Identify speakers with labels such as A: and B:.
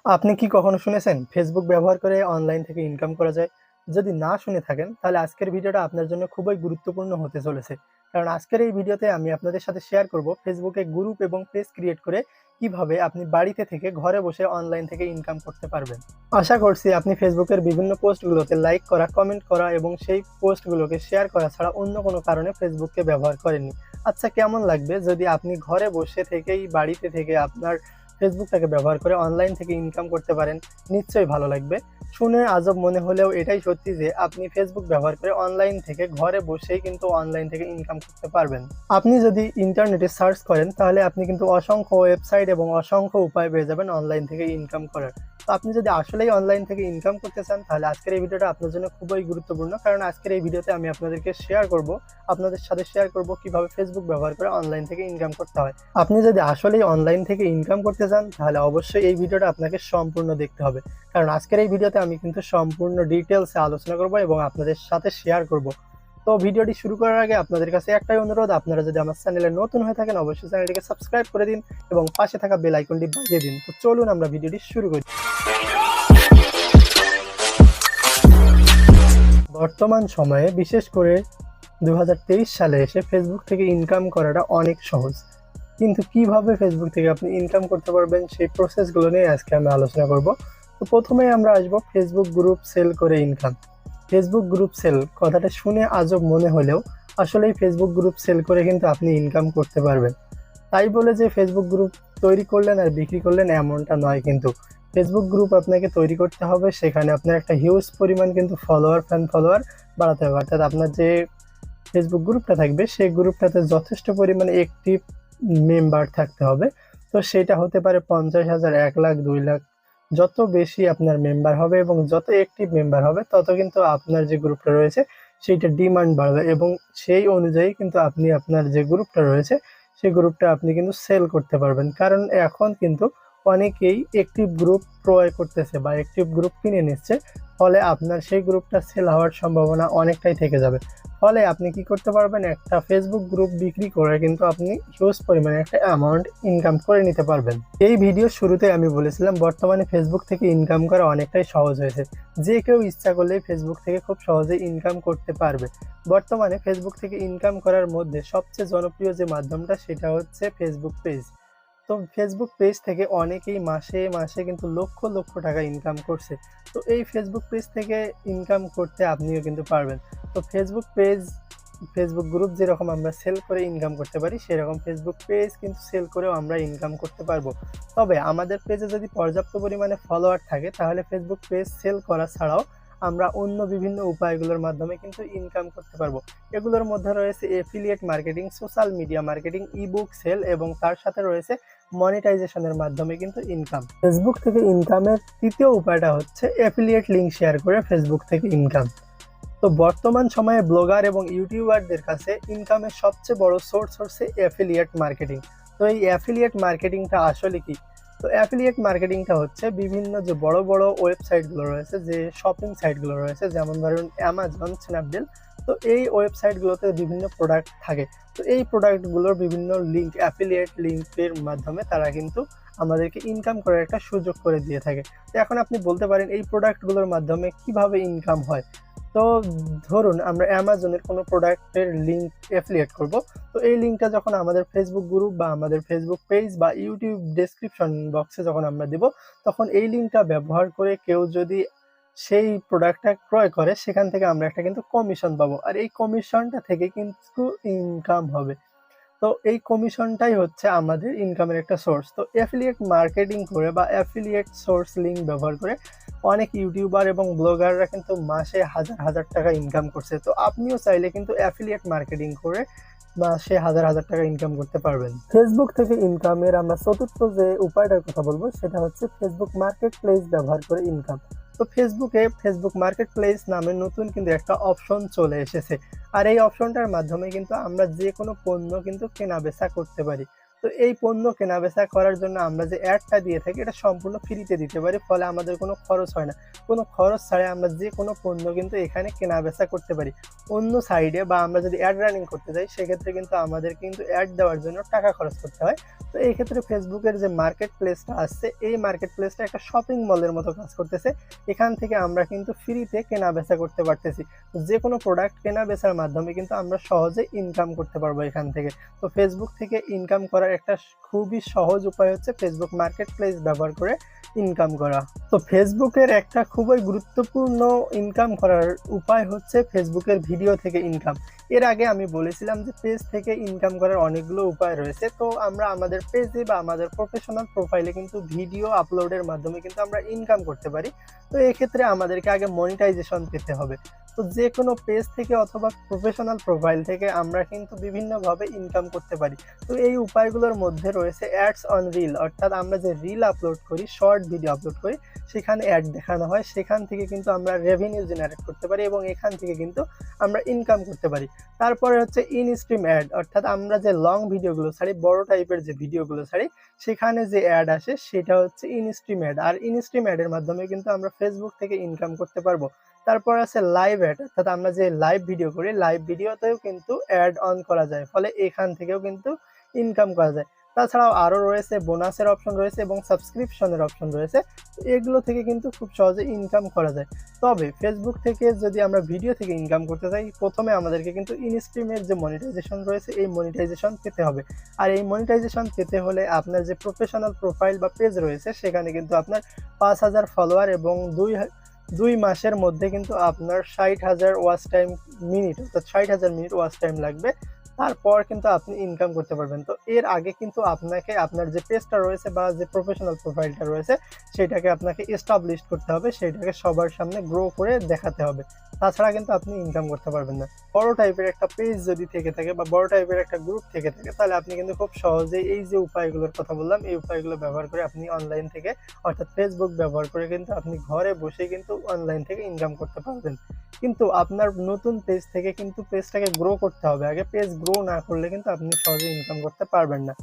A: আপনি কি কখনো শুনেছেন ফেসবুক ব্যবহার করে অনলাইন থেকে ইনকাম করা যায়? যদি না শুনে থাকেন তাহলে আজকের ভিডিওটা আপনার জন্য খুবই গুরুত্বপূর্ণ হতে চলেছে। কারণ আজকের এই ভিডিওতে আমি আপনাদের সাথে শেয়ার করব ফেসবুকে গ্রুপ এবং পেজ ক্রিয়েট করে কিভাবে আপনি বাড়িতে থেকে ঘরে বসে অনলাইন থেকে ইনকাম করতে পারবেন। আশা করছি আপনি ফেসবুকের বিভিন্ন পোস্টগুলোতে লাইক করা, কমেন্ট করা এবং সেই পোস্টগুলোকে শেয়ার করা ছাড়া অন্য কোনো কারণে ফেসবুককে ব্যবহার করেননি। আচ্ছা, কেমন লাগবে যদি আপনি ঘরে বসে থেকেই বাড়িতে থেকে আপনার ফেসবুকটাকে ব্যবহার করে অনলাইন থেকে ইনকাম করতে পারেন? নিশ্চয়ই ভালো লাগবে। শুনে আজব মনে হলেও এটাই সত্যি যে আপনি ফেসবুক ব্যবহার করে অনলাইন থেকে ঘরে বসেই কিন্তু অনলাইন থেকে ইনকাম করতে পারবেন। আপনি যদি ইন্টারনেটে সার্চ করেন তাহলে আপনি কিন্তু অসংখ্য ওয়েবসাইট এবং অসংখ্য উপায় পেয়ে যাবেন অনলাইন থেকে ইনকাম করার। তো আপনি যদি আসলেই অনলাইন থেকে ইনকাম করতে চান তাহলে আজকের এই ভিডিওটা আপনার জন্য খুবই গুরুত্বপূর্ণ, কারণ আজকের এই ভিডিওতে আমি আপনাদের সাথে শেয়ার করব কিভাবে ফেসবুক ব্যবহার করে অনলাইন থেকে ইনকাম করতে হয়। আপনি যদি আসলেই অনলাইন থেকে ইনকাম করতে চান তাহলে অবশ্যই এই ভিডিওটা আপনাকে সম্পূর্ণ দেখতে হবে, কারণ আজকের এই ভিডিওতে আমি কিন্তু সম্পূর্ণ ডিটেলসে আলোচনা করব এবং আপনাদের সাথে শেয়ার করব। তো ভিডিওটি শুরু করার আগে আপনাদের কাছে একটাই অনুরোধ, আপনারা যদি আমার চ্যানেলে নতুন হয়ে থাকেন অবশ্যই চ্যানেলটিকে সাবস্ক্রাইব করে দিন এবং পাশে থাকা বেল আইকনটি বাজিয়ে দিন। তো চলুন আমরা ভিডিওটি শুরু করি। বর্তমান সময়ে বিশেষ করে 2023 সালে এসে ফেসবুক থেকে ইনকাম করাটা অনেক সহজ, কিন্তু কিভাবে ফেসবুক থেকে আপনি ইনকাম করতে পারবেন সেই প্রসেসগুলো নিয়ে আজকে আমি আলোচনা করব। তো প্রথমেই আমরা আসবো ফেসবুক গ্রুপ সেল করে ইনকাম। ফেসবুক গ্রুপ সেল কথাটা শুনে আজব মনে হলেও আসলেই ফেসবুক গ্রুপ সেল করে কিন্তু আপনি ইনকাম করতে পারবেন। তাই বলে যে ফেসবুক গ্রুপ তৈরি করলেন আর বিক্রি করলেন এমনটা নয়, কিন্তু ফেসবুক গ্রুপ আপনাকে তৈরি করতে হবে, সেখানে আপনার একটা হিউজ পরিমাণ কিন্তু ফ্যান ফলোয়ার বাড়াতে হবে। অর্থাৎ আপনার যে ফেসবুক গ্রুপটা থাকবে সেই গ্রুপটাতে যথেষ্ট পরিমাণে একটিভ মেম্বার থাকতে হবে। তো সেটা হতে পারে 50,000, 1 লাখ, 2 লাখ। যত বেশি আপনার মেম্বার হবে এবং যত একটিভ মেম্বার হবে তত কিন্তু আপনার যে গ্রুপটা রয়েছে সেইটা ডিমান্ড বাড়বে এবং সেই অনুযায়ী কিন্তু আপনি আপনার যে গ্রুপটা রয়েছে সেই গ্রুপটা আপনি কিন্তু সেল করতে পারবেন। কারণ এখন কিন্তু অনেকেই একটিভ গ্রুপ ক্রয় করতেছে বা একটিভ গ্রুপ কিনে নিচ্ছে, ফলে আপনার সেই গ্রুপটা সেল হওয়ার সম্ভাবনা অনেকটাই থেকে যাবে। ফলে আপনি কি করতে পারবেন, একটা ফেসবুক গ্রুপ বিক্রি করে কিন্তু আপনি হিউজ পরিমাণে একটা অ্যামাউন্ট ইনকাম করে নিতে পারবেন। এই ভিডিওর শুরুতে আমি বলেছিলাম বর্তমানে ফেসবুক থেকে ইনকাম করা অনেকটাই সহজ হয়েছে, যে কেউ ইচ্ছা করলেই ফেসবুক থেকে খুব সহজেই ইনকাম করতে পারবে। বর্তমানে ফেসবুক থেকে ইনকাম করার মধ্যে সবচেয়ে জনপ্রিয় যে মাধ্যমটা সেটা হচ্ছে ফেসবুক পেজ। তো ফেসবুক পেজ থেকে অনেকেই মাসে মাসে কিন্তু লক্ষ লক্ষ টাকা ইনকাম করছে। তো এই ফেসবুক পেজ থেকে ইনকাম করতে আপনিও কিন্তু পারবেন। তো ফেসবুক গ্রুপ যেরকম আমরা সেল করে ইনকাম করতে পারি, সেরকম ফেসবুক পেজ কিন্তু সেল করেও আমরা ইনকাম করতে পারবো। তবে আমাদের পেজে যদি পর্যাপ্ত পরিমাণে ফলোয়ার থাকে তাহলে ফেসবুক পেজ সেল করা ছাড়াও আমরা অন্য বিভিন্ন উপায়গুলোর মাধ্যমে কিন্তু ইনকাম করতে পারবো। এগুলোর মধ্যে রয়েছে affiliate marketing, social media marketing, ebook sale এবং তার সাথে রয়েছে মনিটাইজেশনের মাধ্যমে কিন্তু ইনকাম। ফেসবুক থেকে ইনকামের তৃতীয় উপায়টা হচ্ছে অ্যাফিলিয়েট লিঙ্ক শেয়ার করে ফেসবুক থেকে ইনকাম। তো বর্তমান সময়ে ব্লগার এবং ইউটিউবারদের কাছে ইনকামের সবচেয়ে বড় সোর্স হচ্ছে অ্যাফিলিয়েট মার্কেটিং। তো এই অ্যাফিলিয়েট মার্কেটিংটা আসলে কি? তো অ্যাফিলিয়েট মার্কেটিংটা হচ্ছে বিভিন্ন যে বড় বড় ওয়েবসাইটগুলো রয়েছে, যে শপিং সাইটগুলো রয়েছে, যেমন ধরুন অ্যামাজন, স্ন্যাপডিল। তো এই ওয়েবসাইটগুলোতে বিভিন্ন প্রোডাক্ট থাকে। তো এই প্রোডাক্টগুলোর বিভিন্ন লিঙ্ক, অ্যাফিলিয়েট লিঙ্কের মাধ্যমে তারা কিন্তু আমাদেরকে ইনকাম করার একটা সুযোগ করে দিয়ে থাকে। তো এখন আপনি বলতে পারেন এই প্রোডাক্টগুলোর মাধ্যমে কিভাবে ইনকাম হয়। তো ধরুন আমরা অ্যামাজনের কোনো প্রোডাক্টের লিঙ্ক অ্যাফিলিয়েট করব। তো এই লিঙ্কটা যখন আমাদের ফেসবুক গ্রুপ বা আমাদের ফেসবুক পেজ বা ইউটিউব ডেসক্রিপশন বক্সে যখন আমরা দিব, তখন এই লিঙ্কটা ব্যবহার করে কেউ যদি সেই প্রোডাক্টটা ক্রয় করে সেখান থেকে আমরা একটা কিন্তু কমিশন পাবো, আর এই কমিশনটা থেকে কিন্তু ইনকাম হবে। তো এই কমিশনটাই হচ্ছে আমাদের ইনকামের একটা সোর্স। তো অ্যাফিলিয়েট মার্কেটিং করে বা অ্যাফিলিয়েট সোর্স লিঙ্ক ব্যবহার করে অনেক ইউটিউবার এবং ব্লগাররা কিন্তু মাসে হাজার হাজার টাকা ইনকাম করছে। তো আপনিও চাইলে কিন্তু অ্যাফিলিয়েট মার্কেটিং করে মাসে হাজার হাজার টাকা ইনকাম করতে পারবেন। ফেসবুক থেকে ইনকামের আমরা চতুর্থ যে উপায়টার কথা বলবো সেটা হচ্ছে ফেসবুক মার্কেট প্লেস ব্যবহার করে ইনকাম। তো ফেসবুকে ফেসবুক মার্কেট প্লেস নামে নতুন কিন্তু একটা অপশন চলে এসেছে, আর এই অপশনটার মাধ্যমে কিন্তু আমরা যে কোনো পণ্য কিন্তু কেনা বেচা করতে পারি। তো এই পণ্য কেনাবেচা করার জন্য আমরা যে অ্যাডটা দিয়ে থাকি এটা সম্পূর্ণ ফ্রিতে দিতে পারি, ফলে আমাদের কোনো খরচ হয় না। কোনো খরচ ছাড়াই আমরা যে কোনো পণ্য কিন্তু এখানে কেনাবেচা করতে পারি। অন্য সাইডে বা আমরা যদি অ্যাড রানিং করতে যাই সেক্ষেত্রে কিন্তু আমাদের কিন্তু অ্যাড দেওয়ার জন্য টাকা খরচ করতে হয়। তো এই ক্ষেত্রে ফেসবুকের যে মার্কেট প্লেসটা আসছে, এই মার্কেট প্লেসটা একটা শপিং মলের মতো কাজ করতেছে। এখান থেকে আমরা কিন্তু ফ্রিতে কেনাবেচা করতে পারতেছি। যে কোনো প্রোডাক্ট কেনাবেচার মাধ্যমে কিন্তু আমরা সহজে ইনকাম করতে পারবো এখান থেকে। তো ফেসবুক থেকে ইনকাম করার একটা খুবই সহজ উপায় হচ্ছে ফেসবুক মার্কেট প্লেস ব্যবহার করে ইনকাম করা। তো ফেসবুকের একটা খুবই গুরুত্বপূর্ণ ইনকাম করার উপায় হচ্ছে ফেসবুকের ভিডিও থেকে ইনকাম। এর আগে আমি বলেছিলাম যে পেজ থেকে ইনকাম করার অনেকগুলো উপায় রয়েছে। তো আমরা আমাদের পেজে বা আমাদের প্রফেশনাল প্রোফাইলে কিন্তু ভিডিও আপলোডের মাধ্যমে কিন্তু আমরা ইনকাম করতে পারি। তো এক্ষেত্রে আমাদেরকে আগে মনিটাইজেশন পেতে হবে। তো যে কোনো পেজ থেকে অথবা প্রফেশনাল প্রোফাইল থেকে আমরা কিন্তু বিভিন্নভাবে ইনকাম করতে পারি। তো এই উপায়গুলোর মধ্যে রয়েছে অ্যাডস অন রিল, অর্থাৎ আমরা যে রিল আপলোড করি, শর্ট ভিডিও আপলোড করি, সেখানে অ্যাড দেখানো হয়, সেখান থেকে কিন্তু আমরা রেভিনিউ জেনারেট করতে পারি এবং এখান থেকে কিন্তু আমরা ইনকাম করতে পারি। তারপরে হচ্ছে ইন স্ট্রিম অ্যাড, অর্থাৎ আমরা যে লং ভিডিওগুলো ছাড়ি, বড় টাইপের যে ভিডিওগুলো ছাড়ি, সেখানে যে অ্যাড আসে সেটা হচ্ছে ইন স্ট্রিম অ্যাড। আর ইন স্ট্রিম অ্যাডের মাধ্যমে কিন্তু আমরা ফেসবুক থেকে ইনকাম করতে পারবো। তারপর আছে লাইভ অ্যাড, অর্থাৎ আমরা যে লাইভ ভিডিও করি, লাইভ ভিডিওতেও কিন্তু অ্যাড অন করা যায়, ফলে এখান থেকেও কিন্তু ইনকাম করা যায়। তাছাড়াও আরও রয়েছে বোনাসের অপশন রয়েছে এবং সাবস্ক্রিপশনের অপশন রয়েছে। এগুলো থেকে কিন্তু খুব সহজে ইনকাম করা যায়। তবে ফেসবুক থেকে যদি আমরা ভিডিও থেকে ইনকাম করতে চাই, প্রথমে আমাদেরকে কিন্তু ইনস্ট্রিমের যে মনিটাইজেশন রয়েছে এই মনিটাইজেশন পেতে হবে। আর এই মনিটাইজেশন পেতে হলে আপনার যে প্রফেশনাল প্রোফাইল বা পেজ রয়েছে সেখানে কিন্তু আপনার 5,000 ফলোয়ার এবং 2 মাসের মধ্যে কিন্তু আপনার 60,000 ওয়াচ টাইম মিনিট, অর্থাৎ 60,000 মিনিট ওয়াচ টাইম লাগবে। তারপর কিন্তু আপনি ইনকাম করতে পারবেন। তো এর আগে কিন্তু আপনাকে আপনার যে পেজটা রয়েছে বা যে প্রফেশনাল প্রোফাইলটা রয়েছে সেটাকে আপনাকে এস্টাবলিশ করতে হবে, সেটাকে সবার সামনে গ্রো করে দেখাতে হবে। তাছাড়া কিন্তু আপনি ইনকাম করতে পারবেন না। বড় টাইপের একটা পেজ যদি থেকে থাকে বা বড় টাইপের একটা গ্রুপ থেকে থাকে, তাহলে আপনি কিন্তু খুব সহজেই এই যে উপায়গুলোর কথা বললাম এই উপায়গুলো ব্যবহার করে আপনি অনলাইন থেকে, অর্থাৎ ফেসবুক ব্যবহার করে কিন্তু আপনি ঘরে বসে কিন্তু অনলাইন থেকে ইনকাম করতে পারবেন। কিন্তু আপনার নতুন পেজ থেকে কিন্তু পেজটাকে গ্রো করতে হবে। আগে পেজ গ্রো না করলে কিন্তু আপনি সহজে ইনকাম করতে পারবেন না।